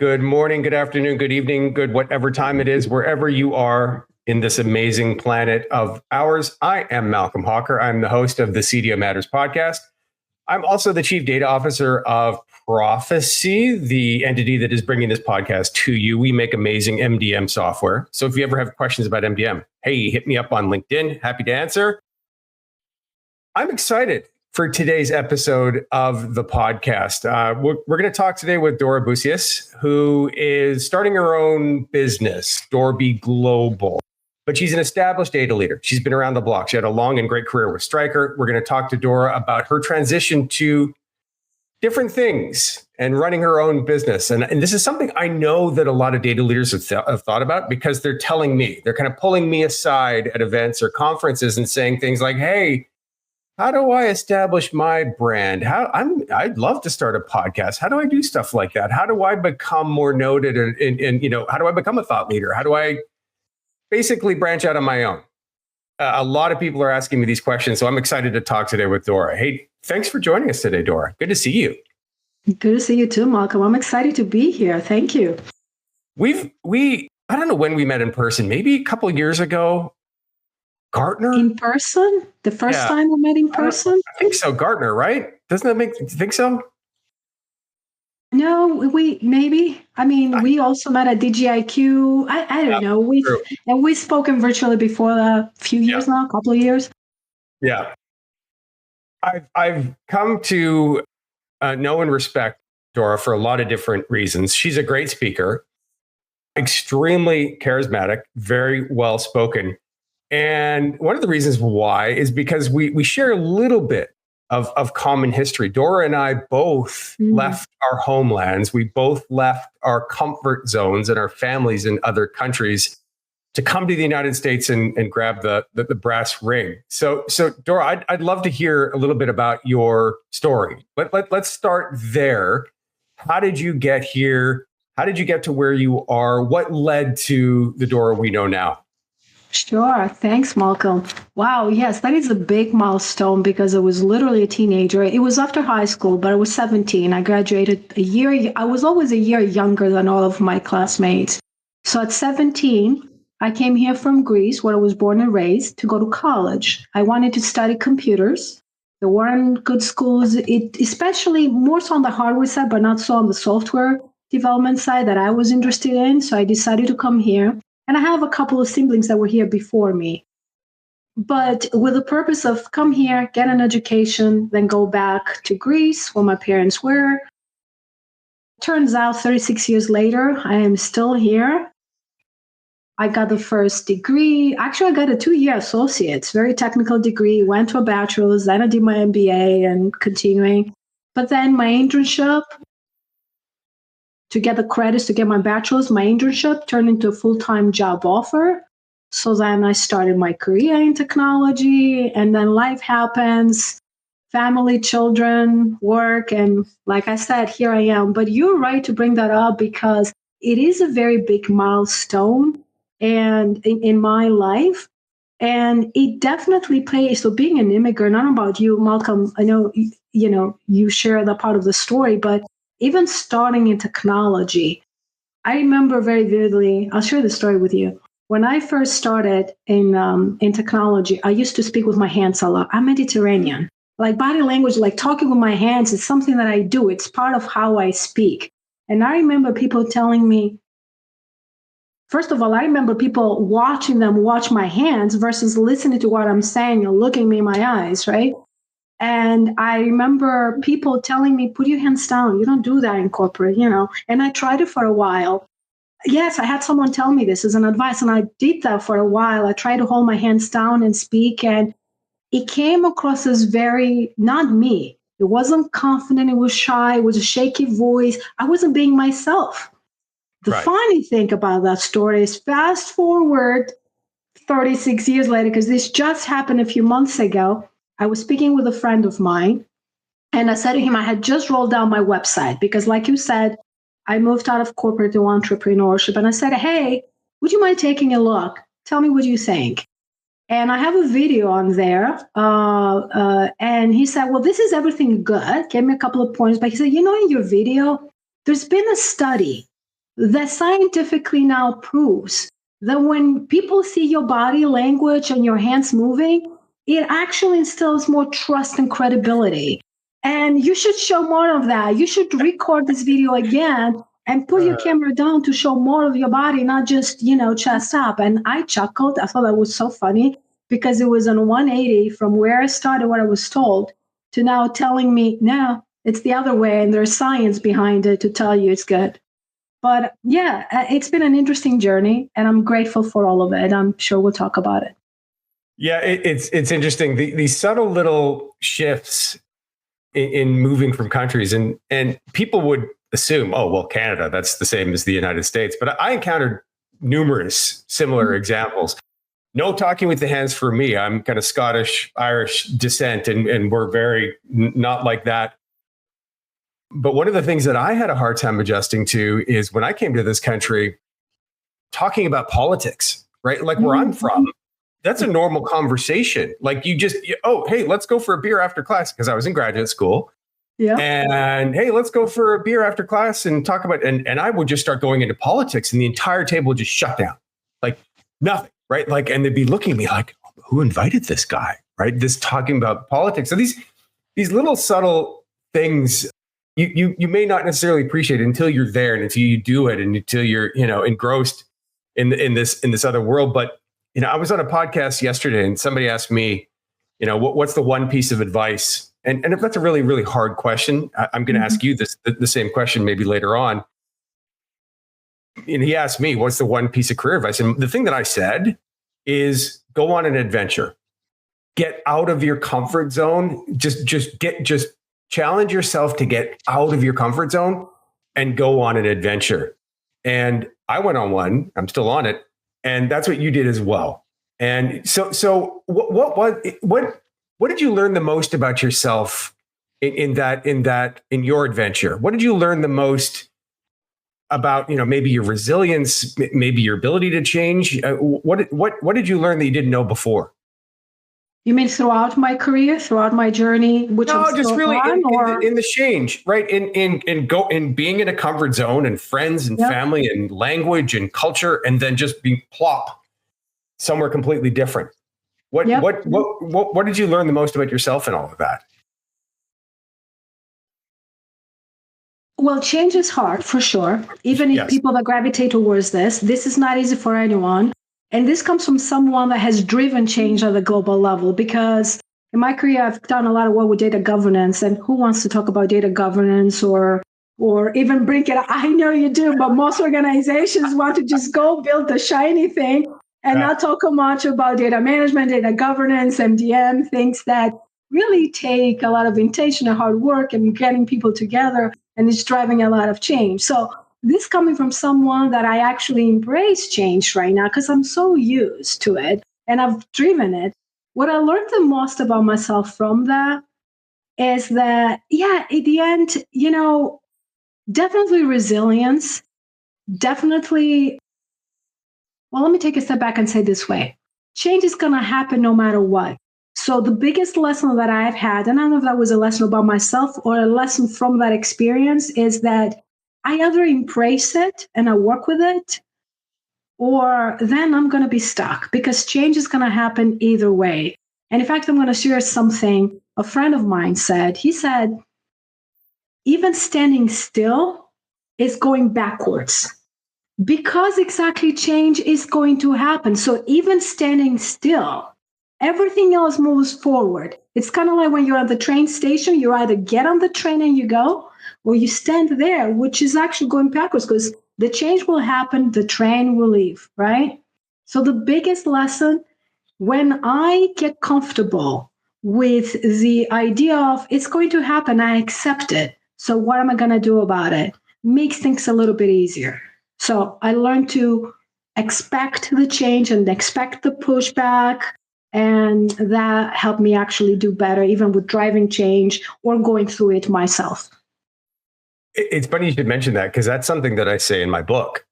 Good morning, good afternoon, good evening, good whatever time it is, wherever you are in this amazing planet of ours. I am Malcolm Hawker. I'm the host of the CDO Matters podcast. I'm also the Chief Data Officer of Prophecy, the entity that is bringing this podcast to you. We make amazing MDM software. So if you ever have questions about MDM, hey, hit me up on LinkedIn. Happy to answer. I'm excited for today's episode of the podcast. We're going to talk today with Dora Boussias, who is starting her own business, DoraB Global. But she's an established data leader. She's been around the block. She had a long and great career with Stryker. We're going to talk to Dora about her transition to different things and running her own business. And this is something I know that a lot of data leaders have thought about because they're telling me, they're kind of pulling me aside at events or conferences and saying things like, hey, how do I establish my brand? I'd love to start a podcast. How do I do stuff like that? How do I become more noted? And how do I become a thought leader? How do I basically branch out on my own? A lot of people are asking me these questions, so I'm excited to talk today with Dora. Hey, thanks for joining us today, Dora. Good to see you. Good to see you too, Malcolm. I'm excited to be here. Thank you. I don't know when we met in person, maybe a couple of years ago. Gartner? In person? The first time we met in person? I think so. Gartner, right? Doesn't that make, do you think so? No, we also met at DGIQ. I don't know. We've spoken virtually before a few years now, a couple of years. Yeah. I've come to know and respect Dora for a lot of different reasons. She's a great speaker, extremely charismatic, very well spoken. And one of the reasons why is because we share a little bit of common history. Dora and I both left our homelands. We both left our comfort zones and our families in other countries to come to the United States and grab the brass ring. So Dora, I'd love to hear a little bit about your story. Let's start there. How did you get here? How did you get to where you are? What led to the Dora we know now? Sure. Thanks, Malcolm. Wow. Yes, that is a big milestone because I was literally a teenager. It was after high school, but I was 17. I graduated a year. I was always a year younger than all of my classmates. So at 17, I came here from Greece, where I was born and raised, to go to college. I wanted to study computers. There weren't good schools, especially more so on the hardware side, but not so on the software development side that I was interested in. So I decided to come here. And I have a couple of siblings that were here before me. But with the purpose of come here, get an education, then go back to Greece where my parents were. Turns out 36 years later, I am still here. I got the first degree. Actually, I got a 2-year associate's, very technical degree, went to a bachelor's, then I did my MBA and continuing. But then my internship, to get the credits to get my bachelor's, my internship turned into a full-time job offer. So then I started my career in technology, and then life happens, family, children, work. And like I said, here I am. But you're right to bring that up because it is a very big milestone and in my life. And it definitely plays. So being an immigrant, I don't know about you, Malcolm, I know, you share that part of the story, but even starting in technology, I remember very vividly, I'll share the story with you. When I first started in technology, I used to speak with my hands a lot. I'm Mediterranean. Like body language, like talking with my hands is something that I do. It's part of how I speak. And I remember people telling me, first of all, I remember people watching them watch my hands versus listening to what I'm saying and looking me in my eyes, right? And I remember people telling me, put your hands down. You don't do that in corporate, And I tried it for a while. Yes, I had someone tell me this as an advice, and I did that for a while. I tried to hold my hands down and speak, and it came across as very, not me. It wasn't confident. It was shy. It was a shaky voice. I wasn't being myself. The funny thing about that story is fast forward 36 years later, because this just happened a few months ago. I was speaking with a friend of mine, and I said to him, I had just rolled out my website because, like you said, I moved out of corporate to entrepreneurship. And I said, hey, would you mind taking a look? Tell me what you think. And I have a video on there. And he said, well, this is everything good. Gave me a couple of points. But he said, in your video, there's been a study that scientifically now proves that when people see your body language and your hands moving, it actually instills more trust and credibility. And you should show more of that. You should record this video again and put your camera down to show more of your body, not just, chest up. And I chuckled. I thought that was so funny because it was on 180 from where I started, what I was told, to now telling me, no, it's the other way. And there's science behind it to tell you it's good. But yeah, it's been an interesting journey and I'm grateful for all of it. I'm sure we'll talk about it. Yeah, it's interesting. These subtle little shifts in moving from countries, and people would assume, oh, well, Canada, that's the same as the United States. But I encountered numerous similar examples. No talking with the hands for me. I'm kind of Scottish, Irish descent, and we're very not like that. But one of the things that I had a hard time adjusting to is when I came to this country, talking about politics, right? Like where I'm from, that's a normal conversation. Like oh, hey, let's go for a beer after class, because I was in graduate school. Yeah. And hey, let's go for a beer after class and talk about, and I would just start going into politics and the entire table would just shut down. Like nothing, right? Like, and they'd be looking at me like, who invited this guy, right? This talking about politics. So these little subtle things, you may not necessarily appreciate it until you're there and until you do it and until you're, engrossed in this other world. But, I was on a podcast yesterday and somebody asked me, what's the one piece of advice? And if that's a really, really hard question, I'm going to ask you the same question maybe later on. And he asked me, what's the one piece of career advice? And the thing that I said is go on an adventure, get out of your comfort zone, just challenge yourself to get out of your comfort zone and go on an adventure. And I went on one, I'm still on it. And that's what you did as well. And so what did you learn the most about yourself in your adventure? What did you learn the most about, maybe your resilience, maybe your ability to change? What did you learn that you didn't know before? You mean throughout my career, throughout my journey, which no, I'm just really on, in the change, right? In being in a comfort zone and friends and family and language and culture, and then just being plop somewhere completely different. What did you learn the most about yourself in all of that? Well, change is hard for sure. Even if people that gravitate towards this is not easy for anyone. And this comes from someone that has driven change at the global level, because in my career, I've done a lot of work with data governance. And who wants to talk about data governance or even bring it? I know you do, but most organizations want to just go build the shiny thing and not talk much about data management, data governance, MDM, things that really take a lot of intention and hard work and getting people together, and it's driving a lot of change. So this coming from someone that I actually embrace change right now because I'm so used to it and I've driven it. What I learned the most about myself from that is that, at the end, definitely resilience, definitely. Well, let me take a step back and say this way. Change is going to happen no matter what. So the biggest lesson that I've had, and I don't know if that was a lesson about myself or a lesson from that experience, is that I either embrace it and I work with it, or then I'm going to be stuck because change is going to happen either way. And in fact, I'm going to share something a friend of mine said. He said, even standing still is going backwards because exactly change is going to happen. So even standing still, everything else moves forward. It's kind of like when you're at the train station, you either get on the train and you go, or you stand there, which is actually going backwards because the change will happen, the train will leave, right? So the biggest lesson, when I get comfortable with the idea of it's going to happen, I accept it. So what am I going to do about it? Makes things a little bit easier. So I learned to expect the change and expect the pushback. And that helped me actually do better, even with driving change or going through it myself. It's funny you should mention that, because that's something that I say in my book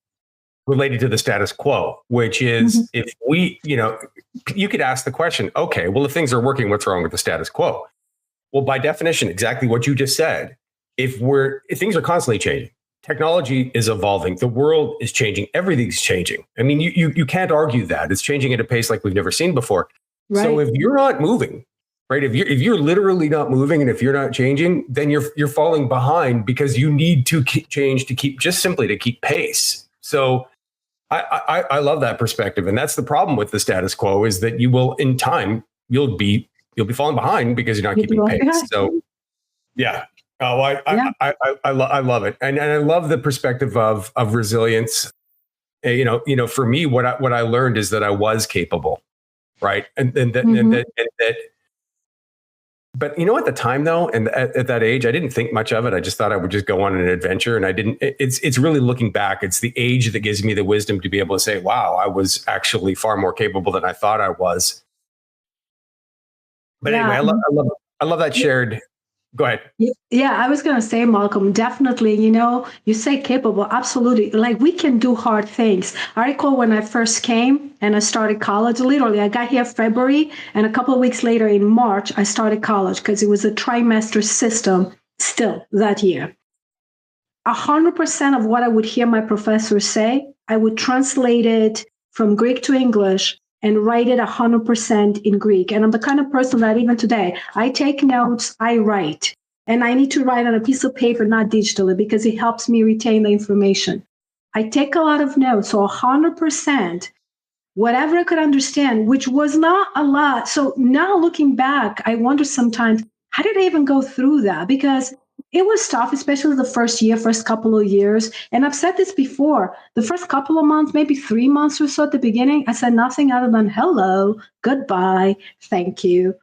related to the status quo, which is if we, you could ask the question, okay, well, if things are working, what's wrong with the status quo? Well, by definition, exactly what you just said, if things are constantly changing, technology is evolving. The world is changing. Everything's changing. I mean, you can't argue that. It's changing at a pace like we've never seen before. Right. So if you're not moving, right, if you're literally not moving and if you're not changing, then you're falling behind because you need to change to keep pace. So I love that perspective. And that's the problem with the status quo is that you will, in time, you'll be falling behind because you're not keeping pace. So yeah. Oh, I love it. And I love the perspective of resilience. For me, what I learned is that I was capable. Right. And that, but at the time though, and at that age, I didn't think much of it. I just thought I would just go on an adventure. And I didn't, it's really looking back. It's the age that gives me the wisdom to be able to say, wow, I was actually far more capable than I thought I was. But anyway, I love that shared. Go ahead. Yeah, I was going to say, Malcolm, definitely, you say capable. Absolutely. Like we can do hard things. I recall when I first came and I started college, literally, I got here February and a couple of weeks later in March, I started college because it was a trimester system still that year. 100% of what I would hear my professors say, I would translate it from Greek to English and write it 100% in Greek. And I'm the kind of person that even today, I take notes, I write. And I need to write on a piece of paper, not digitally, because it helps me retain the information. I take a lot of notes, so 100%, whatever I could understand, which was not a lot. So now looking back, I wonder sometimes, how did I even go through that? Because it was tough, especially the first couple of years. And I've said this before, the first couple of months, maybe 3 months or so at the beginning, I said nothing other than hello, goodbye, thank you.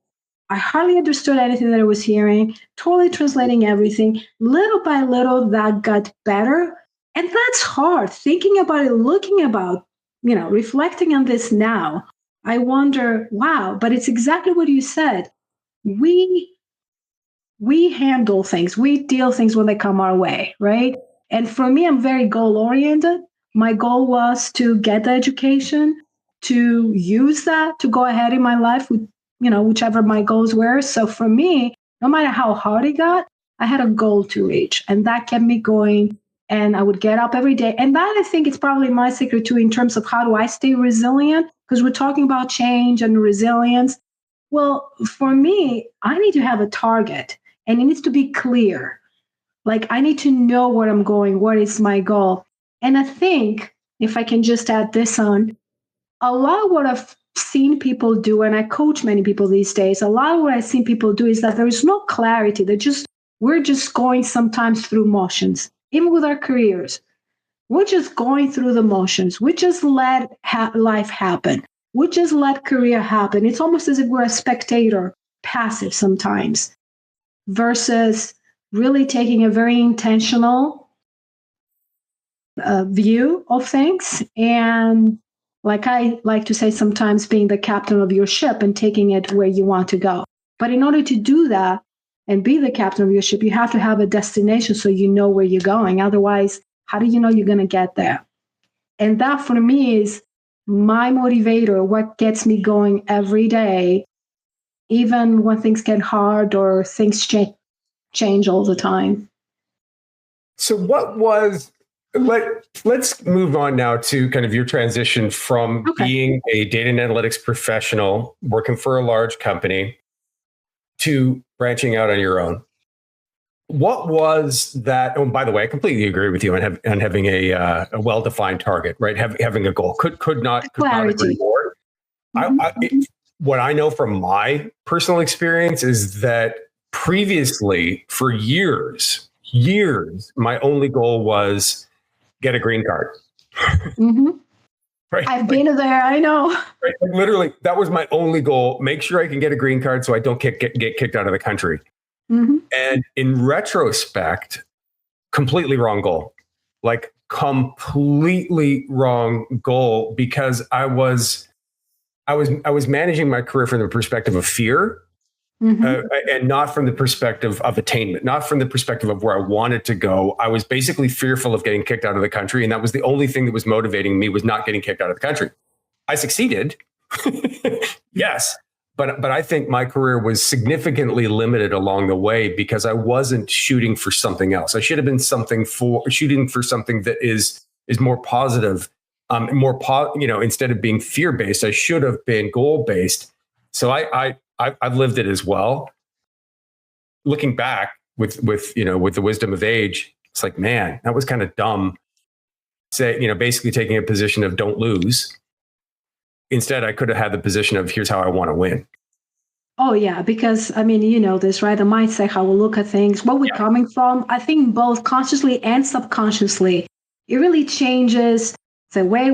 I hardly understood anything that I was hearing, totally translating everything. Little by little, that got better. And that's hard. Thinking about it, looking about, reflecting on this now, I wonder, wow, but it's exactly what you said. We handle things, we deal things when they come our way, right? And for me, I'm very goal-oriented. My goal was to get the education, to use that to go ahead in my life with, whichever my goals were. So for me, no matter how hard it got, I had a goal to reach. And that kept me going. And I would get up every day. And that, I think, is probably my secret too, in terms of how do I stay resilient? Because we're talking about change and resilience. Well, for me, I need to have a target. And it needs to be clear. Like I need to know where I'm going, what is my goal. And I think, if I can just add this on, a lot of what I've seen people do, and I coach many people these days, a lot of what I've seen people do is that there is no clarity. We're just going sometimes through motions, even with our careers. We're just going through the motions. We just let life happen. We just let career happen. It's almost as if we're a spectator, passive sometimes. Versus really taking a very intentional view of things. And like I like to say, sometimes being the captain of your ship and taking it where you want to go. But in order to do that and be the captain of your ship, you have to have a destination so you know where you're going. Otherwise, how do you know you're going to get there? And that for me is my motivator, what gets me going every day, even when things get hard or things change all the time. So let's move on now to kind of your transition from being a data and analytics professional, working for a large company, to branching out on your own. What was that? Oh, by the way, I completely agree with you on having a well-defined target, right? Having a goal. Could not agree more. Mm-hmm. What I know from my personal experience is that previously, for years, my only goal was get a green card. Mm-hmm. Right? I've been there. I know. Right? Literally, that was my only goal. Make sure I can get a green card so I don't get kicked out of the country. Mm-hmm. And in retrospect, completely wrong goal. Like completely wrong goal, because I was managing my career from the perspective of fear, and not from the perspective of attainment, not from the perspective of where I wanted to go. I was basically fearful of getting kicked out of the country. And that was the only thing that was motivating me, was not getting kicked out of the country. I succeeded. Yes. But I think my career was significantly limited along the way because I wasn't shooting for something else. I should have been shooting for something that is more positive, instead of being fear based, I should have been goal based. So I've lived it as well. Looking back with the wisdom of age, it's like, man, that was kind of dumb. Basically taking a position of don't lose. Instead, I could have had the position of here's how I want to win. Oh, yeah, because you know this, right? The mindset, how we look at things, where we're coming from, I think both consciously and subconsciously, it really changes the way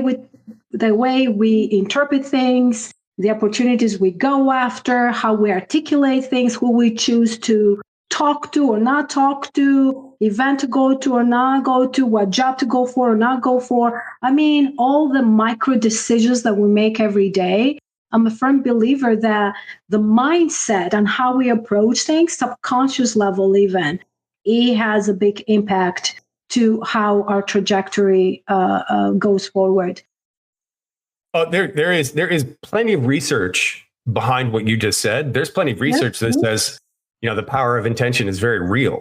we interpret things, the opportunities we go after, how we articulate things, who we choose to talk to or not talk to, event to go to or not go to, what job to go for or not go for. All the micro decisions that we make every day. I'm a firm believer that the mindset and how we approach things, subconscious level even, it has a big impact to how our trajectory goes forward. There is plenty of research behind what you just said. There's plenty of research that says, the power of intention is very real,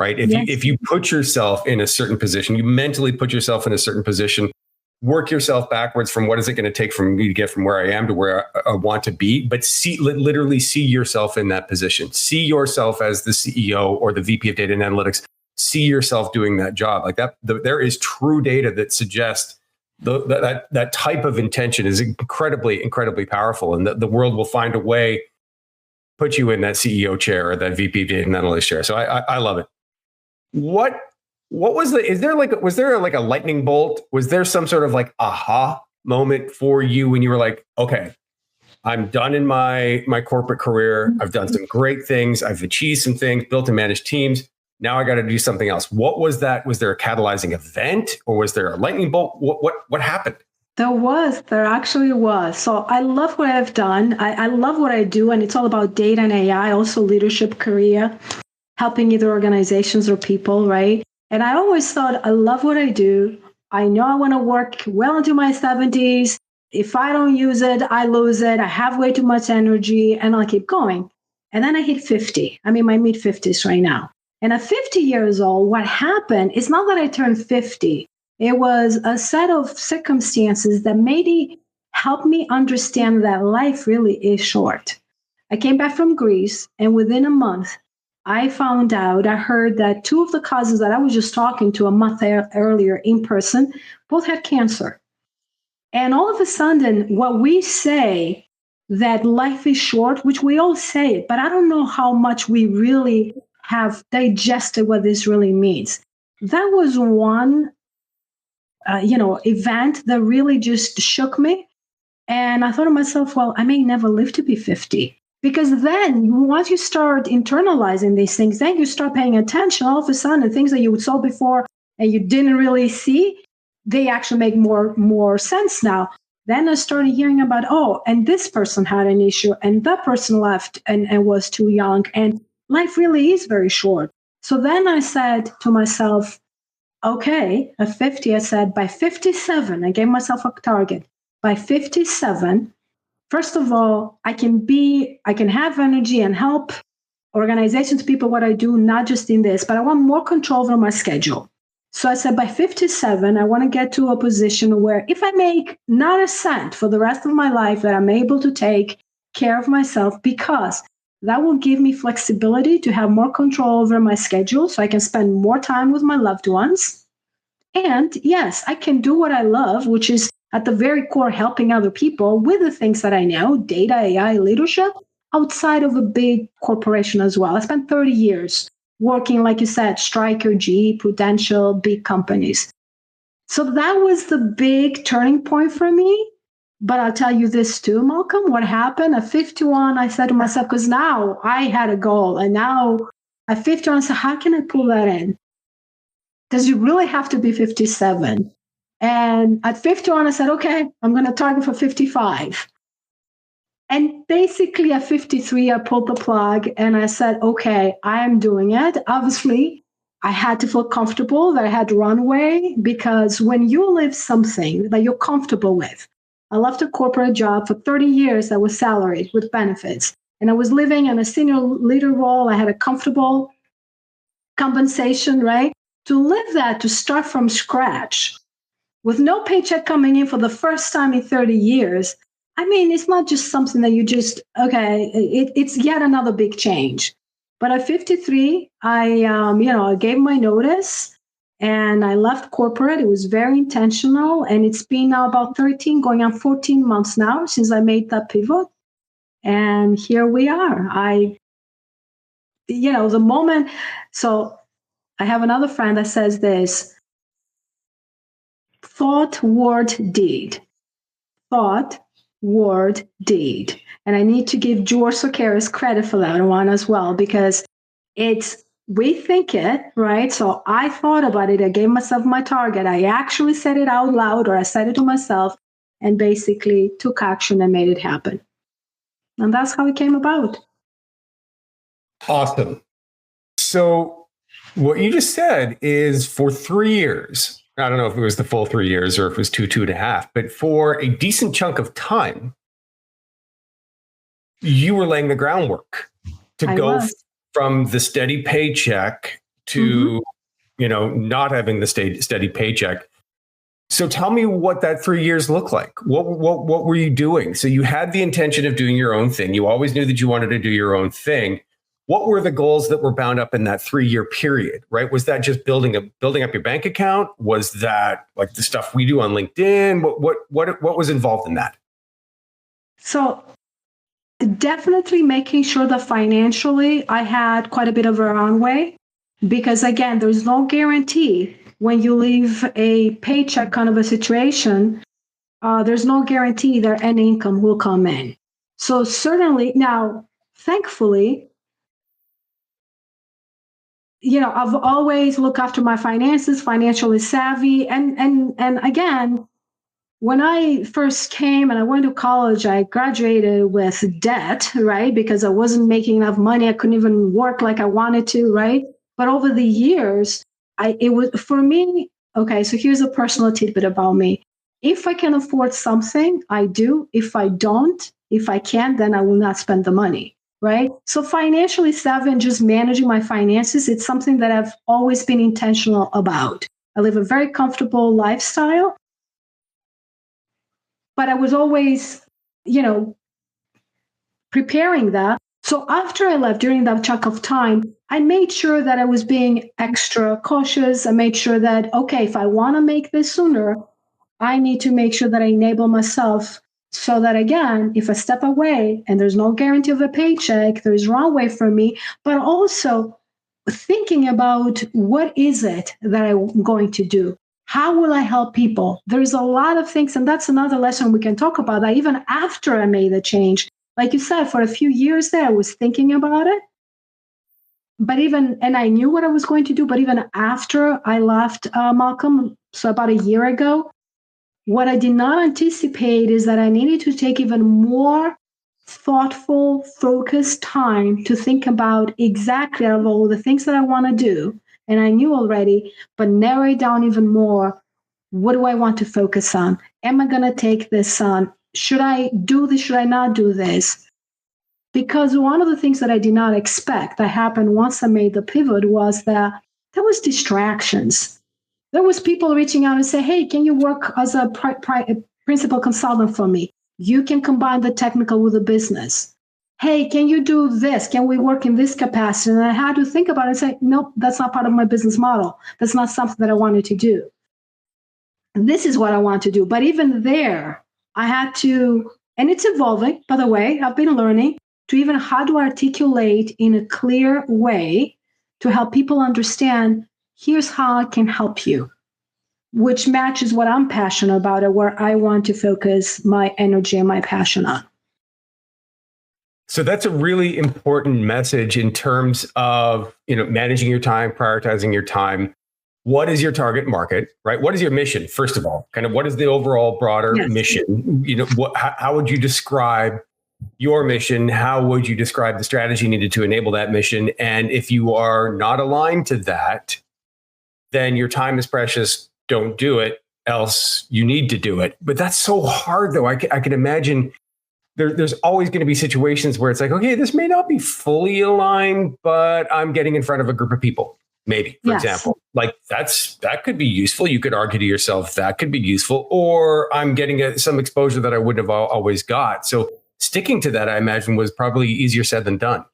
right? If you put yourself in a certain position, you mentally put yourself in a certain position, work yourself backwards from what is it going to take for me to get from where I am to where I want to be, but literally see yourself in that position. See yourself as the CEO or the VP of data and analytics. See yourself doing that job like that. There is true data that suggests that type of intention is incredibly, incredibly powerful, and the world will find a way put you in that CEO chair or that VP of data and analytics chair. So I love it. What was was there a lightning bolt? Was there some sort of like aha moment for you when you were like, okay, I'm done in my corporate career. I've done some great things. I've achieved some things, built and managed teams. Now I got to do something else. What was that? Was there a catalyzing event or was there a lightning bolt? What happened? There actually was. So I love what I've done. I love what I do. And it's all about data and AI, also leadership career, helping either organizations or people, right? And I always thought, I love what I do. I know I want to work well into my 70s. If I don't use it, I lose it. I have way too much energy and I'll keep going. And then I hit 50. I'm in my mid 50s right now. And at 50 years old, what happened is not that I turned 50. It was a set of circumstances that maybe helped me understand that life really is short. I came back from Greece, and within a month, I heard that two of the cousins that I was just talking to a month earlier in person, both had cancer. And all of a sudden, what we say that life is short, which we all say it, but I don't know how much we really have digested what this really means. That was one event that really just shook me. And I thought to myself, well, I may never live to be 50. Because then once you start internalizing these things, then you start paying attention. All of a sudden, things that you saw before and you didn't really see, they actually make more sense now. Then I started hearing about, and this person had an issue and that person left and was too young. And life really is very short. So then I said to myself, okay, at 50, I said, by 57, I gave myself a target. By 57, first of all, I can have energy and help organizations, people, what I do, not just in this, but I want more control over my schedule. So I said, by 57, I want to get to a position where if I make not a cent for the rest of my life, that I'm able to take care of myself, because that will give me flexibility to have more control over my schedule so I can spend more time with my loved ones. And yes, I can do what I love, which is at the very core helping other people with the things that I know, data, AI, leadership, outside of a big corporation as well. I spent 30 years working, like you said, Stryker, GE, Prudential, big companies. So that was the big turning point for me. But I'll tell you this too, Malcolm, what happened at 51, I said to myself, because now I had a goal. And now at 51, I said, how can I pull that in? Because you really have to be 57. And at 51, I said, okay, I'm going to target for 55. And basically at 53, I pulled the plug and I said, okay, I am doing it. Obviously, I had to feel comfortable that I had runway, because when you live something that you're comfortable with, I left a corporate job for 30 years that was salaried with benefits. And I was living in a senior leader role. I had a comfortable compensation, right? To live that, to start from scratch with no paycheck coming in for the first time in 30 years. I mean, it's not just something that you just, okay, it's yet another big change. But at 53, I gave my notice and I left corporate. It was very intentional. And it's been now about 13, going on 14 months now since I made that pivot. And here we are. The moment. So I have another friend that says this: thought, word, deed. Thought, word, deed. And I need to give George Sokeris credit for that one as well, because we think it, right? So I thought about it. I gave myself my target. I actually said it out loud, or I said it to myself, and basically took action and made it happen. And that's how it came about. Awesome. So what you just said is for 3 years, I don't know if it was the full 3 years or if it was 2.5, but for a decent chunk of time, you were laying the groundwork to go from the steady paycheck to, not having the steady paycheck. So tell me what that 3 years looked like. What were you doing? So you had the intention of doing your own thing. You always knew that you wanted to do your own thing. What were the goals that were bound up in that 3-year period, right? Was that just building up your bank account? Was that like the stuff we do on LinkedIn? What was involved in that? So definitely making sure that financially I had quite a bit of a runway, because again, there's no guarantee when you leave a paycheck kind of a situation. There's no guarantee that an income will come in. So certainly now, thankfully, I've always looked after my finances, financially savvy. And again, when I first came and I went to college, I graduated with debt, right? Because I wasn't making enough money. I couldn't even work like I wanted to, right? But over the years, it was for me, okay, so here's a personal tidbit about me. If I can afford something, I do. If I don't, if I can't, then I will not spend the money. Right. So financially savvy and just managing my finances, it's something that I've always been intentional about. I live a very comfortable lifestyle, but I was always, preparing that. So after I left during that chunk of time, I made sure that I was being extra cautious. I made sure that, okay, if I want to make this sooner, I need to make sure that I enable myself so that, again, if I step away and there's no guarantee of a paycheck, there's runway for me, but also thinking about what is it that I'm going to do? How will I help people? There's a lot of things, and that's another lesson we can talk about, that even after I made the change, like you said, for a few years there, I was thinking about it. And I knew what I was going to do, but even after I left Malcolm, so about a year ago, what I did not anticipate is that I needed to take even more thoughtful, focused time to think about exactly out of all the things that I want to do. And I knew already, but narrow it down even more. What do I want to focus on? Am I going to take this on? Should I do this? Should I not do this? Because one of the things that I did not expect that happened once I made the pivot was that there was distractions. There was people reaching out and say, hey, can you work as a principal consultant for me? You can combine the technical with the business. Hey, can you do this? Can we work in this capacity? And I had to think about it and say, nope, that's not part of my business model. That's not something that I wanted to do. This is what I want to do. But even there, I had to, and it's evolving, by the way, I've been learning to even how to articulate in a clear way to help people understand, here's how I can help you, which matches what I'm passionate about and where I want to focus my energy and my passion on. So that's a really important message in terms of, managing your time, prioritizing your time. What is your target market, right? What is your mission? First of all, kind of what is the overall broader mission? How would you describe your mission? How would you describe the strategy needed to enable that mission? And if you are not aligned to that, then your time is precious. Don't do it. else you need to do it. But that's so hard, though. I can imagine there's always going to be situations where it's like, okay, this may not be fully aligned, but I'm getting in front of a group of people. Maybe, for example, like that could be useful. You could argue to yourself that could be useful, or I'm getting some exposure that I wouldn't have always got. So sticking to that, I imagine, was probably easier said than done.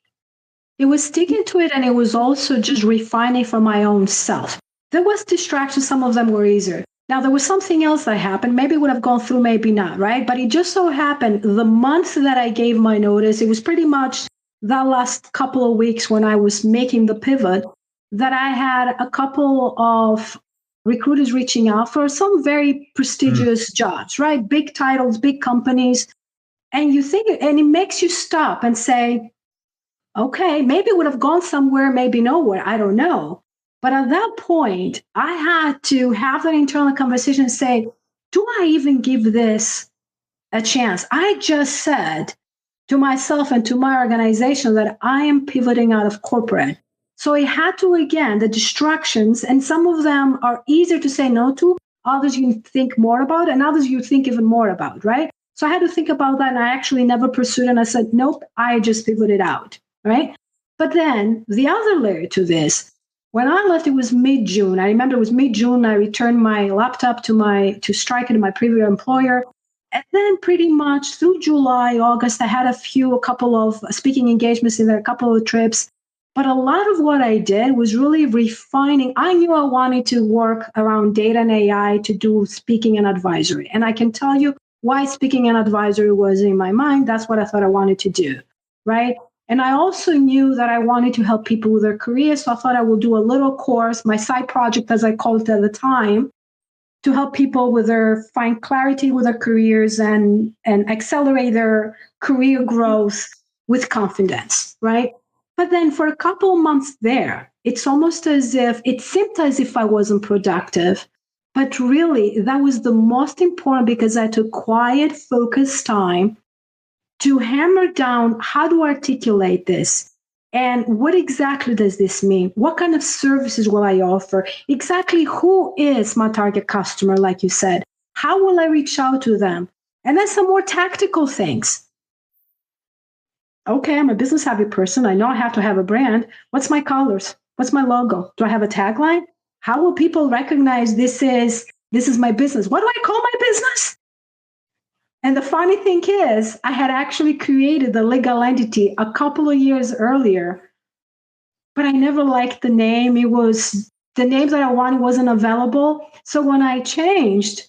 It was sticking to it, and it was also just refining for my own self. There was distractions. Some of them were easier. Now, there was something else that happened. Maybe it would have gone through, maybe not, right? But it just so happened the month that I gave my notice, it was pretty much that last couple of weeks when I was making the pivot, that I had a couple of recruiters reaching out for some very prestigious jobs, right? Big titles, big companies. And you think, and it makes you stop and say, okay, maybe it would have gone somewhere, maybe nowhere. I don't know. But at that point, I had to have that internal conversation and say, do I even give this a chance? I just said to myself and to my organization that I am pivoting out of corporate. So I had to, again, the distractions, and some of them are easier to say no to, others you think more about, and others you think even more about, right? So I had to think about that, and I actually never pursued it. And I said, nope, I just pivoted out, right? But then the other layer to this, when I left, it was mid-June. I remember it was mid-June. I returned my laptop to Stryker, to my previous employer. And then pretty much through July, August, I had a couple of speaking engagements in there, a couple of trips. But a lot of what I did was really refining. I knew I wanted to work around data and AI to do speaking and advisory. And I can tell you why speaking and advisory was in my mind. That's what I thought I wanted to do, right? And I also knew that I wanted to help people with their careers. So I thought I would do a little course, my side project, as I called it at the time, to help people find clarity with their careers and accelerate their career growth with confidence, right? But then for a couple of months there, it's almost as if it seemed as if I wasn't productive. But really, that was the most important, because I took quiet, focused time to hammer down how to articulate this. And what exactly does this mean? What kind of services will I offer? Exactly who is my target customer, like you said? How will I reach out to them? And then some more tactical things. Okay, I'm a business savvy person. I know I have to have a brand. What's my colors? What's my logo? Do I have a tagline? How will people recognize this is my business? What do I call my business? And the funny thing is, I had actually created the legal entity a couple of years earlier, but I never liked the name. It was the name that I wanted wasn't available. So when I changed,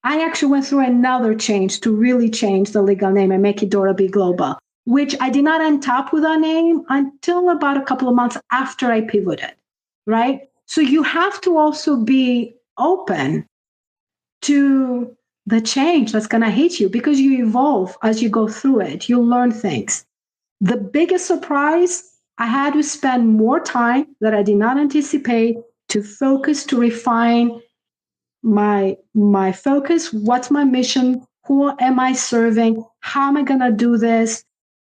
I actually went through another change to really change the legal name and make it DoraB Global, which I did not end up with a name until about a couple of months after I pivoted, right? So you have to also be open to the change that's going to hit you, because you evolve as you go through it. You learn things. The biggest surprise, I had to spend more time that I did not anticipate to focus, to refine my focus. What's my mission? Who am I serving? How am I going to do this?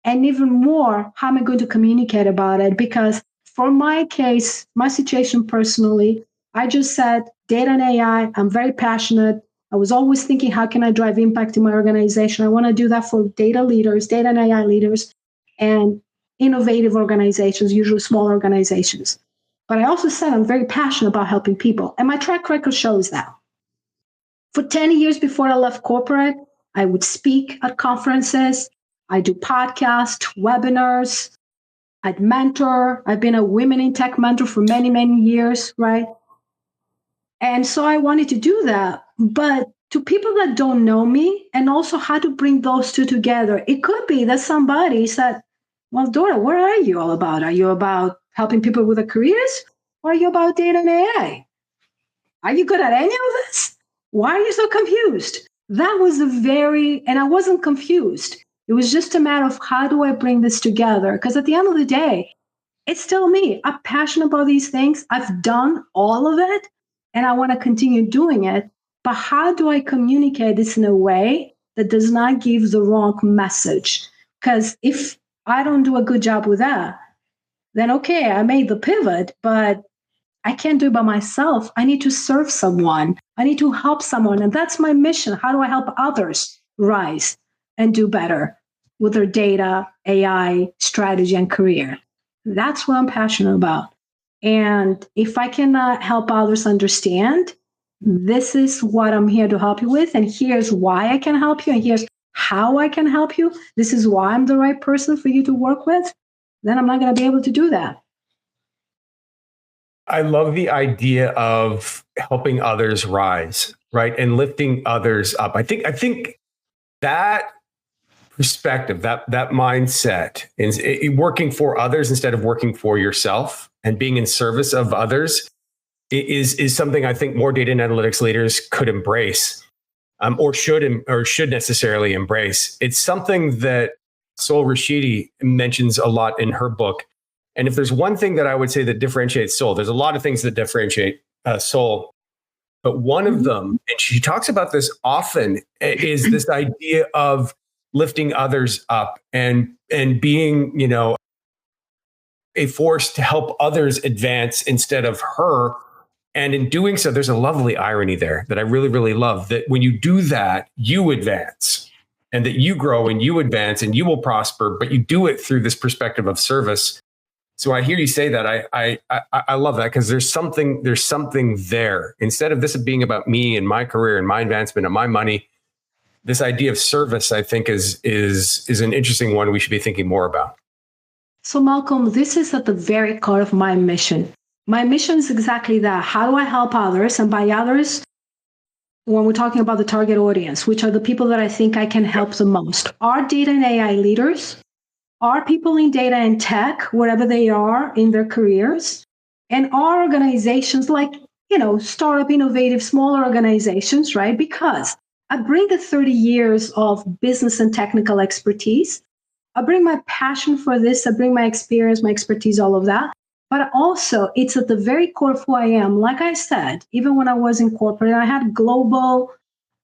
And even more, how am I going to communicate about it? Because for my case, my situation personally, I just said data and AI, I'm very passionate. I was always thinking, how can I drive impact in my organization? I want to do that for data leaders, data and AI leaders, and innovative organizations, usually small organizations. But I also said I'm very passionate about helping people. And my track record shows that. For 10 years before I left corporate, I would speak at conferences. I do podcasts, webinars. I'd mentor. I've been a women in tech mentor for many, many years, right? And so I wanted to do that. But to people that don't know me, and also how to bring those two together, it could be that somebody said, well, Dora, what are you all about? Are you about helping people with their careers? Or are you about data and AI? Are you good at any of this? Why are you so confused? That was and I wasn't confused. It was just a matter of how do I bring this together? Because at the end of the day, it's still me. I'm passionate about these things. I've done all of it and I want to continue doing it. But how do I communicate this in a way that does not give the wrong message? Because if I don't do a good job with that, then okay, I made the pivot, but I can't do it by myself. I need to serve someone. I need to help someone. And that's my mission. How do I help others rise and do better with their data, AI, strategy, and career? That's what I'm passionate about. And if I can help others understand, this is what I'm here to help you with. And here's why I can help you. And here's how I can help you. This is why I'm the right person for you to work with. Then I'm not going to be able to do that. I love the idea of helping others rise, right? And lifting others up. I think that perspective, that mindset is working for others instead of working for yourself and being in service of others is something I think more data and analytics leaders could embrace, or should necessarily embrace. It's something that Sol Rashidi mentions a lot in her book. And if there's one thing that I would say that differentiates Sol, there's a lot of things that differentiate Sol, but one of them, and she talks about this often, is this idea of lifting others up and being, a force to help others advance instead of her. And in doing so, there's a lovely irony there that I really, really love, that when you do that, you advance and that you grow and you advance and you will prosper, but you do it through this perspective of service. So I hear you say that. I love that, because there's something there. Instead of this being about me and my career and my advancement and my money, this idea of service, I think, is an interesting one we should be thinking more about. So Malcolm, this is at the very core of my mission. My mission is exactly that. How do I help others? And by others, when we're talking about the target audience, which are the people that I think I can help the most, are data and AI leaders, are people in data and tech, wherever they are in their careers, and are organizations like, startup, innovative, smaller organizations, right? Because I bring the 30 years of business and technical expertise. I bring my passion for this. I bring my experience, my expertise, all of that. But also, it's at the very core of who I am. Like I said, even when I was in corporate, I had global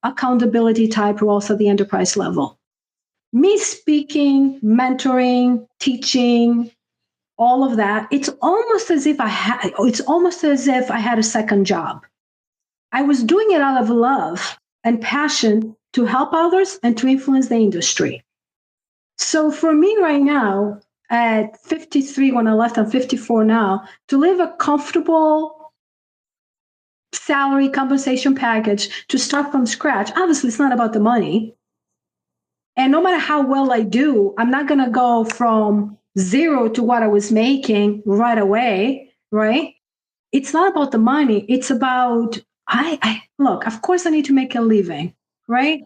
accountability type roles at the enterprise level. Me speaking, mentoring, teaching, all of that, it's almost as if I had a second job. I was doing it out of love and passion to help others and to influence the industry. So for me right now, at 53, when I left, I'm 54 now, to live a comfortable salary compensation package, to start from scratch, obviously it's not about the money. And no matter how well I do, I'm not going to go from zero to what I was making right away, right? It's not about the money. It's about, look, of course I need to make a living, right?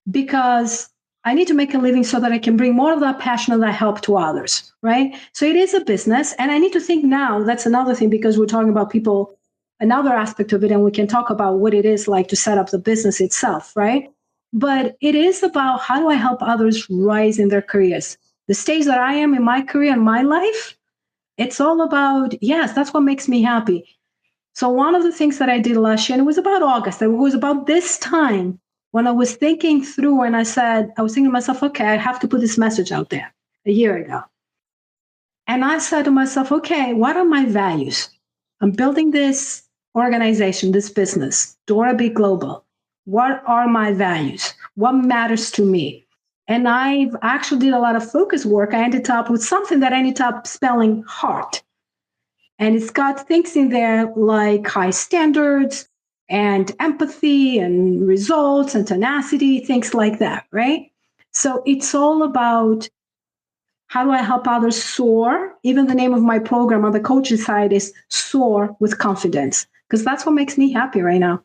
Because I need to make a living so that I can bring more of that passion that I help to others, right? So it is a business. And I need to think now, that's another thing, because we're talking about people, another aspect of it, and we can talk about what it is like to set up the business itself, right? But it is about, how do I help others rise in their careers? The stage that I am in my career and my life, it's all about, yes, that's what makes me happy. So one of the things that I did last year, and it was about August, it was about this time when I was thinking through, and I was thinking to myself, okay, I have to put this message out there a year ago. And I said to myself, okay, what are my values? I'm building this organization, this business, DoraB Global. What are my values? What matters to me? And I actually did a lot of focus work. I ended up with something that I ended up spelling heart. And it's got things in there like high standards and empathy and results and tenacity, things like that, right? So it's all about, how do I help others soar? Even the name of my program on the coaching side is Soar with Confidence, because that's what makes me happy right now.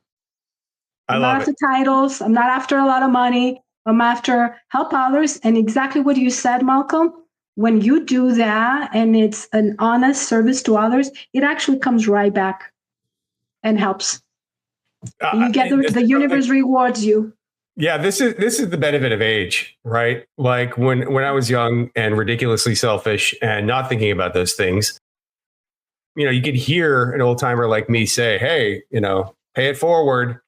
I'm not after titles. I'm not after a lot of money. I'm after help others. And exactly what you said, Malcolm, when you do that and it's an honest service to others, it actually comes right back and helps. You get the universe rewards you. Yeah, this is the benefit of age, right? Like when I was young and ridiculously selfish and not thinking about those things, you could hear an old timer like me say, hey, pay it forward.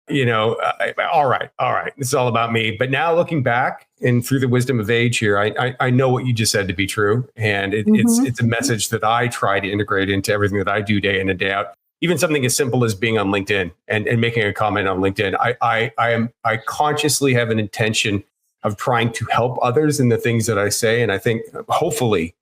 all right. This is all about me. But now looking back and through the wisdom of age here, I know what you just said to be true. And it's a message that I try to integrate into everything that I do day in and day out. Even something as simple as being on LinkedIn and making a comment on LinkedIn. I consciously have an intention of trying to help others in the things that I say. And I think hopefully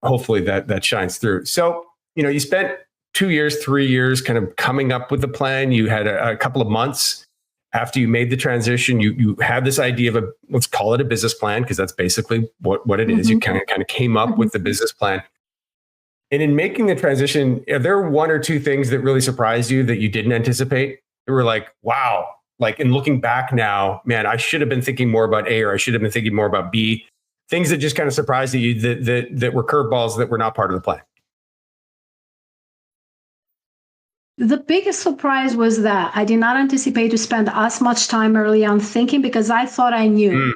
that shines through. So, you spent 2 years, 3 years kind of coming up with the plan. You had a couple of months after you made the transition. You had this idea of let's call it a business plan, because that's basically what it is. You kind of came up with the business plan. And in making the transition, are there one or two things that really surprised you that you didn't anticipate? That were like, wow, like in looking back now, man, I should have been thinking more about A, or I should have been thinking more about B. Things that just kind of surprised you that were curveballs that were not part of the plan. The biggest surprise was that I did not anticipate to spend as much time early on thinking, because I thought I knew.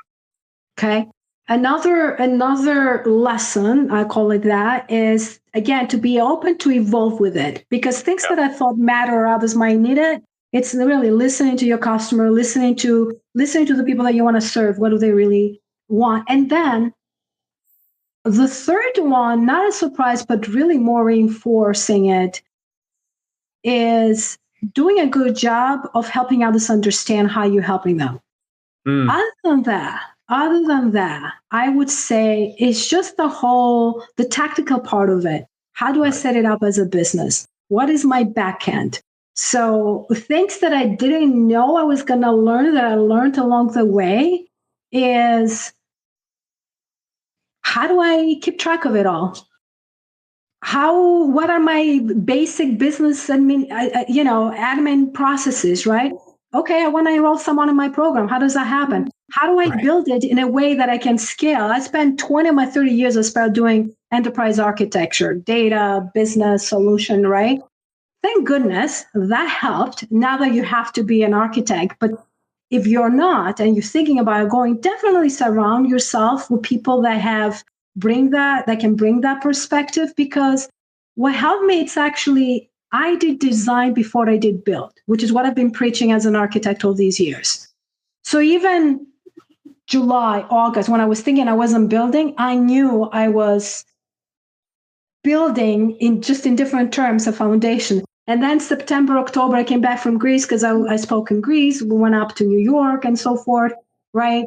Okay. Another lesson, I call it that, is again to be open to evolve with it, because things that I thought matter or others might need it. It's really listening to your customer, listening to the people that you want to serve. What do they really want? And then the third one, not a surprise, but really more reinforcing it, is doing a good job of helping others understand how you're helping them. Other than that, I would say it's just the tactical part of it. How do I set it up as a business? What is my back end? So things that I didn't know I was going to learn, that I learned along the way, is how do I keep track of it all? What are my basic business admin processes, right? Okay, I want to enroll someone in my program. How does that happen? How do I build it in a way that I can scale? I spent 20 of my 30 years I spent doing enterprise architecture, data, business, solution, right? Thank goodness that helped. Now that you have to be an architect, but if you're not and you're thinking about going, definitely surround yourself with people that can bring that perspective, because what helped me, it's actually, I did design before I did build, which is what I've been preaching as an architect all these years. So even July, August, when I was thinking I wasn't building, I knew I was building in different terms of foundation. And then September, October, I came back from Greece because I spoke in Greece. We went up to New York and so forth, right?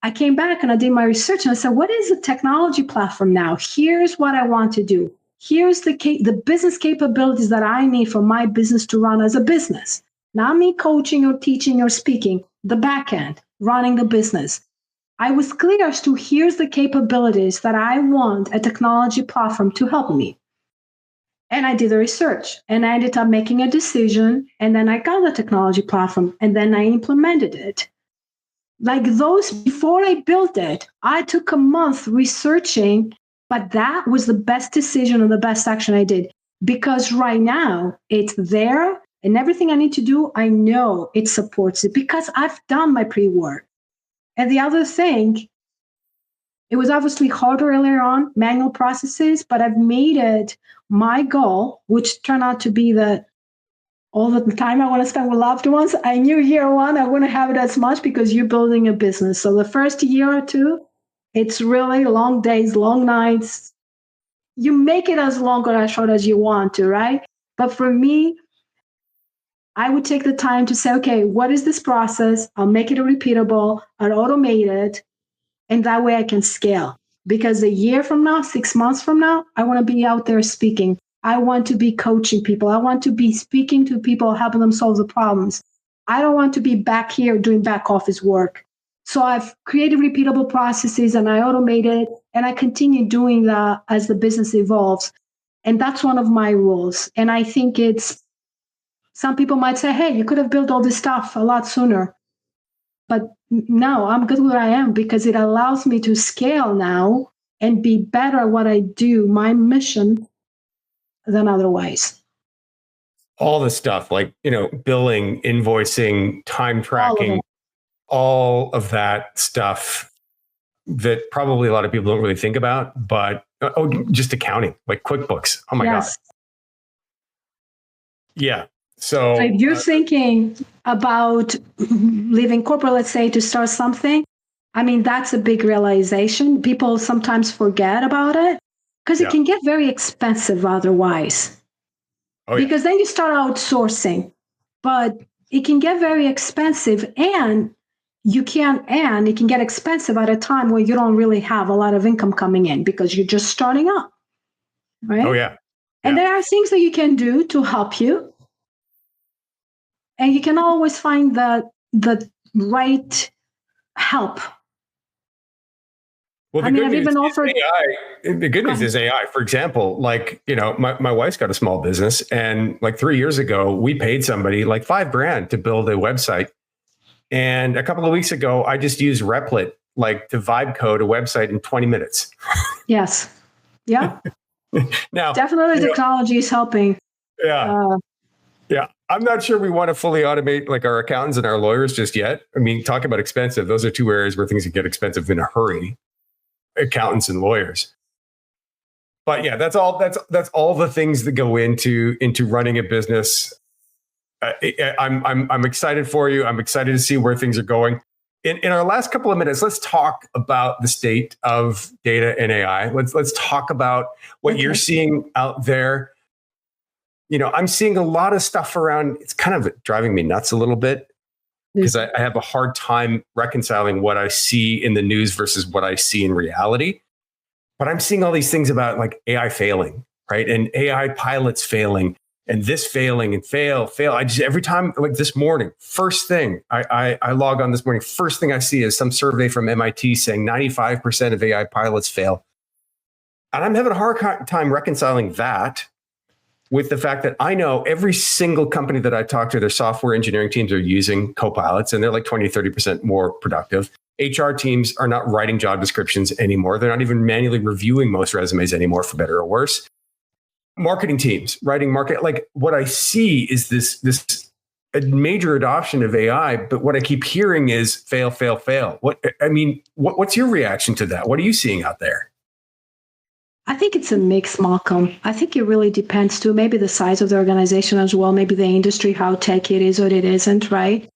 I came back and I did my research and I said, what is a technology platform now? Here's what I want to do. Here's the business capabilities that I need for my business to run as a business. Not me coaching or teaching or speaking, the back end, running the business. I was clear as to here's the capabilities that I want a technology platform to help me. And I did the research and I ended up making a decision. And then I got the technology platform and then I implemented it. Like those, before I built it, I took a month researching, but that was the best decision and the best action I did, because right now it's there and everything I need to do, I know it supports it because I've done my pre-work. And the other thing, it was obviously harder earlier on, manual processes, but I've made it my goal, which turned out to be that all the time I want to spend with loved ones. I knew year one, I wouldn't have it as much because you're building a business. So the first year or two, it's really long days, long nights. You make it as long or as short as you want to, right? But for me, I would take the time to say, okay, what is this process? I'll make it repeatable, I'll automate it, and that way I can scale. Because a year from now, 6 months from now, I want to be out there speaking. I want to be coaching people. I want to be speaking to people, helping them solve the problems. I don't want to be back here doing back office work. So I've created repeatable processes and I automate it, and I continue doing that as the business evolves. And that's one of my rules. And I think some people might say, hey, you could have built all this stuff a lot sooner. But no, I'm good where I am because it allows me to scale now and be better at what I do, my mission, than otherwise. All the stuff like, billing, invoicing, time tracking, all of that stuff that probably a lot of people don't really think about, but just accounting, like QuickBooks. Oh my God. Yeah. So if you're thinking about leaving corporate, let's say, to start something, I mean, that's a big realization. People sometimes forget about it because it can get very expensive otherwise. Because then you start outsourcing, but it can get very expensive and it can get expensive at a time where you don't really have a lot of income coming in because you're just starting up, right? Oh, yeah. And there are things that you can do to help you. And you can always find the right help. Well, the good news is AI. For example, like, my wife's got a small business, and like 3 years ago, we paid somebody like $5,000 to build a website. And a couple of weeks ago, I just used Replit, like, to vibe code a website in 20 minutes. Yes. Yeah. Now, definitely technology is helping. Yeah. I'm not sure we want to fully automate like our accountants and our lawyers just yet. I mean, talk about expensive. Those are two areas where things can get expensive in a hurry. Accountants and lawyers. But yeah, that's all the things that go into running a business. I'm excited for you. I'm excited to see where things are going. In our last couple of minutes, let's talk about the state of data and AI. Let's talk about what you're seeing out there. I'm seeing a lot of stuff around. It's kind of driving me nuts a little bit because I have a hard time reconciling what I see in the news versus what I see in reality. But I'm seeing all these things about like AI failing, right? And AI pilots failing and this failing and fail. I just, every time, like this morning, first thing I log on this morning, first thing I see is some survey from MIT saying 95% of AI pilots fail. And I'm having a hard time reconciling that with the fact that I know every single company that I talk to, their software engineering teams are using copilots and they're like 20, 30% more productive. HR teams are not writing job descriptions anymore. They're not even manually reviewing most resumes anymore, for better or worse. Marketing teams writing like what I see is this a major adoption of AI, but what I keep hearing is fail. What's your reaction to that? What are you seeing out there? I think it's a mix, Malcolm. I think it really depends too, maybe the size of the organization as well, maybe the industry, how tech it is or it isn't, right?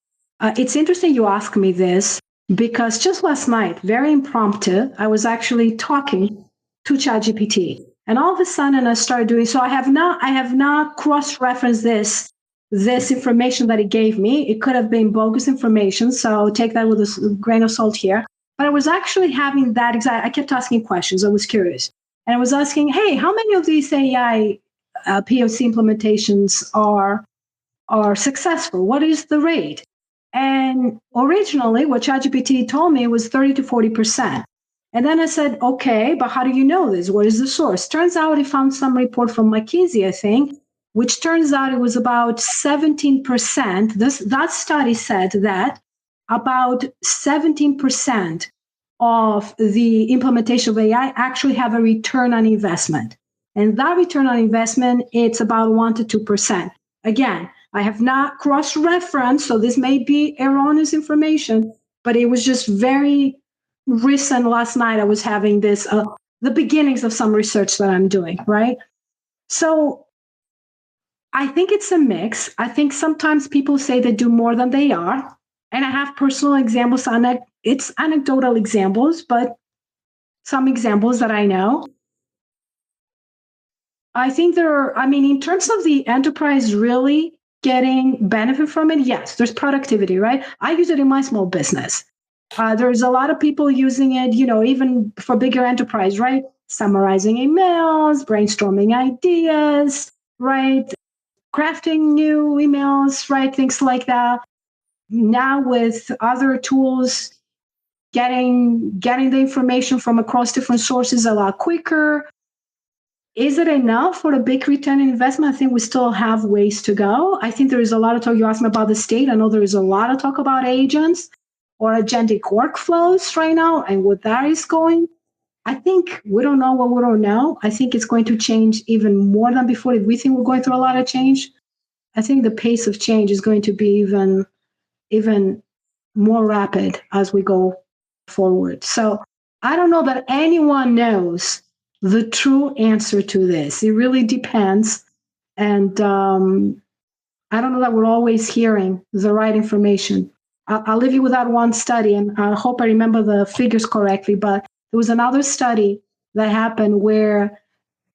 It's interesting you ask me this because just last night, very impromptu, I was actually talking to ChatGPT. And all of a sudden I started doing, so I have not cross-referenced this information that it gave me. It could have been bogus information, so take that with a grain of salt here. But I was actually having I kept asking questions. I was curious. And I was asking, hey, how many of these AI POC implementations are successful? What is the rate? And originally, what ChatGPT told me was 30 to 40%. And then I said, okay, but how do you know this? What is the source? Turns out he found some report from McKinsey, I think, which turns out it was about 17%. That study said that about 17% of the implementation of AI actually have a return on investment. And that return on investment, it's about 1 to 2%. Again, I have not cross-referenced, so this may be erroneous information, but it was just very recent. Last night, I was having the beginnings of some research that I'm doing, right? So I think it's a mix. I think sometimes people say they do more than they are. And I have personal examples on it. It's anecdotal examples, but some examples that I know. I think in terms of the enterprise really getting benefit from it, yes, there's productivity, right? I use it in my small business. There's a lot of people using it, even for bigger enterprise, right? Summarizing emails, brainstorming ideas, right? Crafting new emails, right? Things like that. Now with other tools, getting the information from across different sources a lot quicker. Is it enough for a big return on investment? I think we still have ways to go. I think there is a lot of talk. You asked me about the state. I know there is a lot of talk about agents or agentic workflows right now and what that is going. I think we don't know what we don't know. I think it's going to change even more than before. If we think we're going through a lot of change, I think the pace of change is going to be even more rapid as we go forward. So I don't know that anyone knows the true answer to this. It really depends. And I don't know that we're always hearing the right information. I'll leave you with that one study, and I hope I remember the figures correctly, but there was another study that happened where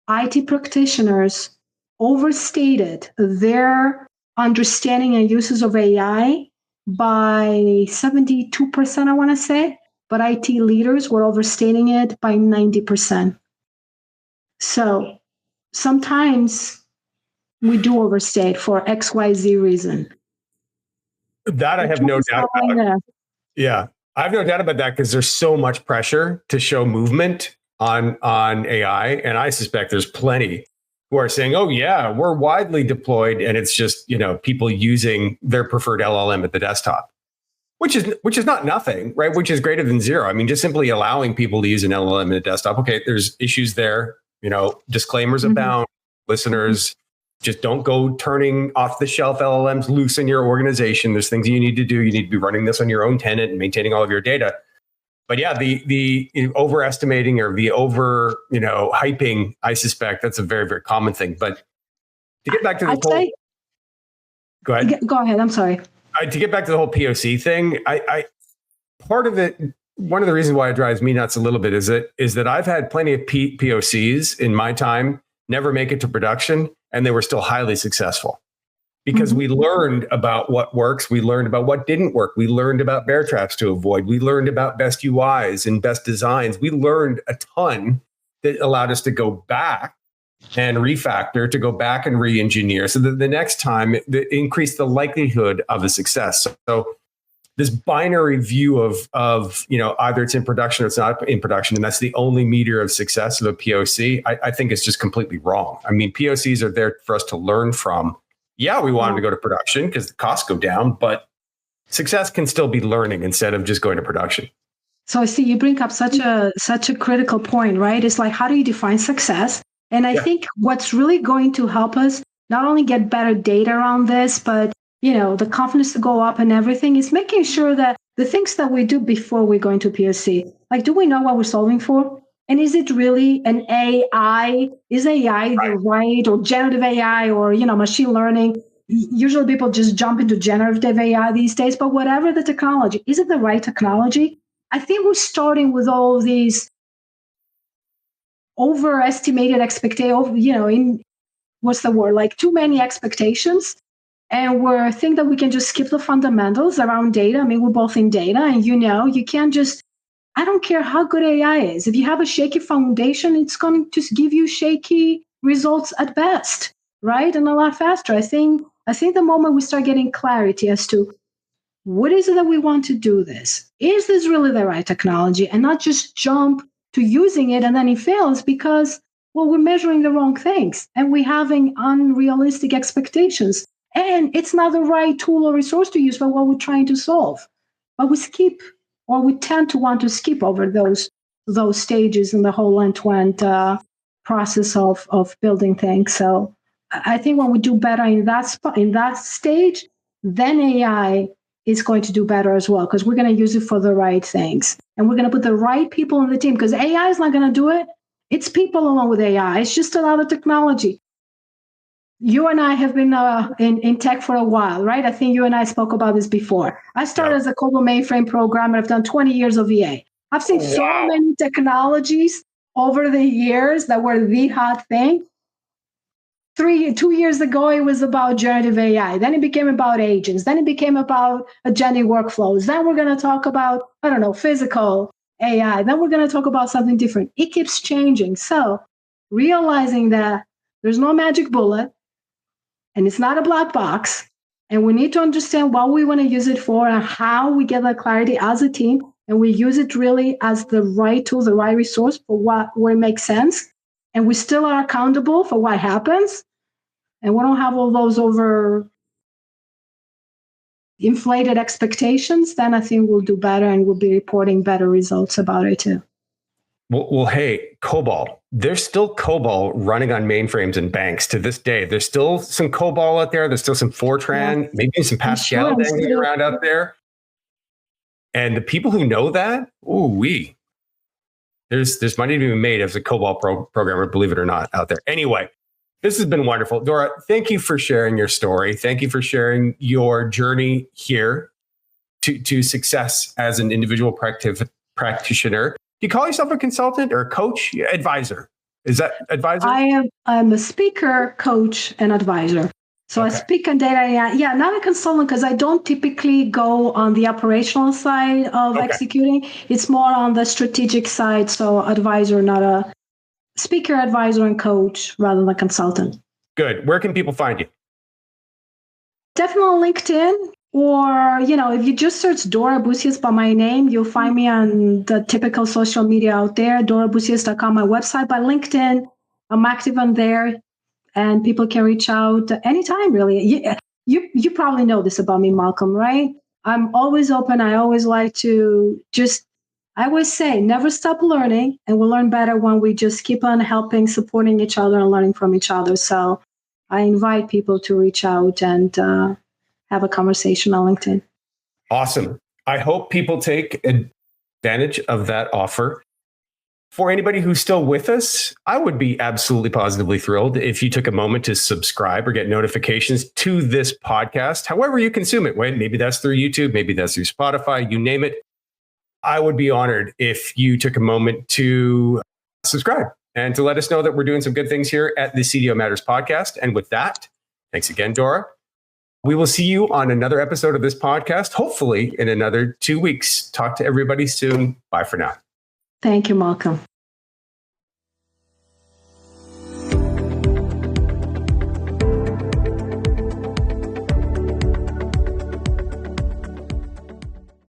IT practitioners overstated their understanding and uses of AI by 72%, I want to say, but IT leaders were overstating it by 90%. So sometimes we do overstate for XYZ reason. That I have no doubt about. Yeah, I have no doubt about that because there's so much pressure to show movement on AI, and I suspect there's plenty who are saying, "Oh yeah, we're widely deployed," and it's just people using their preferred LLM at the desktop, which is not nothing, right? Which is greater than zero. I mean, just simply allowing people to use an LLM at a desktop. Okay, there's issues there. Disclaimers abound. Listeners, just don't go turning off the shelf LLMs loose in your organization. There's things you need to do. You need to be running this on your own tenant and maintaining all of your data. But yeah, the overestimating or the hyping, I suspect that's a very, very common thing. But to get back to the go ahead. Go ahead. I'm sorry. To get back to the whole POC thing, I part of it, one of the reasons why it drives me nuts a little bit is that I've had plenty of POCs in my time never make it to production, and they were still highly successful because we learned about what works. We learned about what didn't work. We learned about bear traps to avoid. We learned about best UIs and best designs. We learned a ton that allowed us to go back and refactor, to go back and re-engineer so that the next time increase the likelihood of a success. So this binary view of either it's in production or it's not in production, and that's the only meter of success of a POC, I think it's just completely wrong. I mean, POCs are there for us to learn from. Yeah, we want them to go to production because the costs go down, but success can still be learning instead of just going to production. So I see you bring up such a critical point, right? It's like, how do you define success? And I think what's really going to help us not only get better data around this, but the confidence to go up and everything is making sure that the things that we do before we go into POC, like, do we know what we're solving for? And is it really an AI? Is AI the right, or generative AI, or, machine learning? Usually people just jump into generative AI these days, but whatever the technology, is it the right technology? I think we're starting with all these overestimated expectations, what's the word? Like too many expectations. And we think that we can just skip the fundamentals around data. I mean, we're both in data, and you can't just, I don't care how good AI is. If you have a shaky foundation, it's going to give you shaky results at best, right? And a lot faster. I think the moment we start getting clarity as to what is it that we want to do this, is this really the right technology, and not just jump to using it and then it fails because, well, we're measuring the wrong things and we're having unrealistic expectations. And it's not the right tool or resource to use for what we're trying to solve. But we tend to want to skip over those stages in the whole end-to-end process of building things. So I think when we do better in that stage, then AI is going to do better as well, because we're going to use it for the right things. And we're going to put the right people on the team, because AI is not going to do it. It's people along with AI. It's just another technology. You and I have been in tech for a while, right? I think you and I spoke about this before. I started as a COBOL mainframe programmer. I've done 20 years of VA. I've seen so many technologies over the years that were the hot thing. 2 years ago, it was about generative AI. Then it became about agents. Then it became about agentic workflows. Then we're going to talk about, physical AI. Then we're going to talk about something different. It keeps changing. So realizing that there's no magic bullet, and it's not a black box, and we need to understand what we want to use it for and how we get that clarity as a team, and we use it really as the right tool, the right resource for where it makes sense, and we still are accountable for what happens, and we don't have all those over inflated expectations, then I think we'll do better and we'll be reporting better results about it too. Well, hey, COBOL. There's still COBOL running on mainframes and banks to this day. There's still some COBOL out there. There's still some Fortran, maybe some Pascal dangling around out there. And the people who know that, there's money to be made as a COBOL programmer, believe it or not, out there. Anyway, This has been wonderful. Dora, thank you for sharing your story. Thank you for sharing your journey here to success as an individual practitioner. Do you call yourself a consultant or a coach? Advisor? Is that advisor? I'm a speaker, coach, and advisor. So I speak on data. Yeah, not a consultant because I don't typically go on the operational side of executing. It's more on the strategic side. So advisor, not a speaker, advisor, and coach rather than a consultant. Good. Where can people find you? Definitely LinkedIn, or, if you just search Dora Boussias by my name, you'll find me on the typical social media out there, doraboussias.com, my website. By LinkedIn, I'm active on there. And people can reach out anytime, really. You probably know this about me, Malcolm, right? I'm always open. I always like to I always say, never stop learning. And we'll learn better when we just keep on helping, supporting each other, and learning from each other. So I invite people to reach out and have a conversation on LinkedIn. Awesome. I hope people take advantage of that offer. For anybody who's still with us, I would be absolutely positively thrilled if you took a moment to subscribe or get notifications to this podcast, however you consume it. Maybe that's through YouTube, maybe that's through Spotify, you name it. I would be honored if you took a moment to subscribe and to let us know that we're doing some good things here at the CDO Matters podcast. And with that, thanks again, Dora. We will see you on another episode of this podcast, hopefully in another 2 weeks. Talk to everybody soon. Bye for now. Thank you, Malcolm.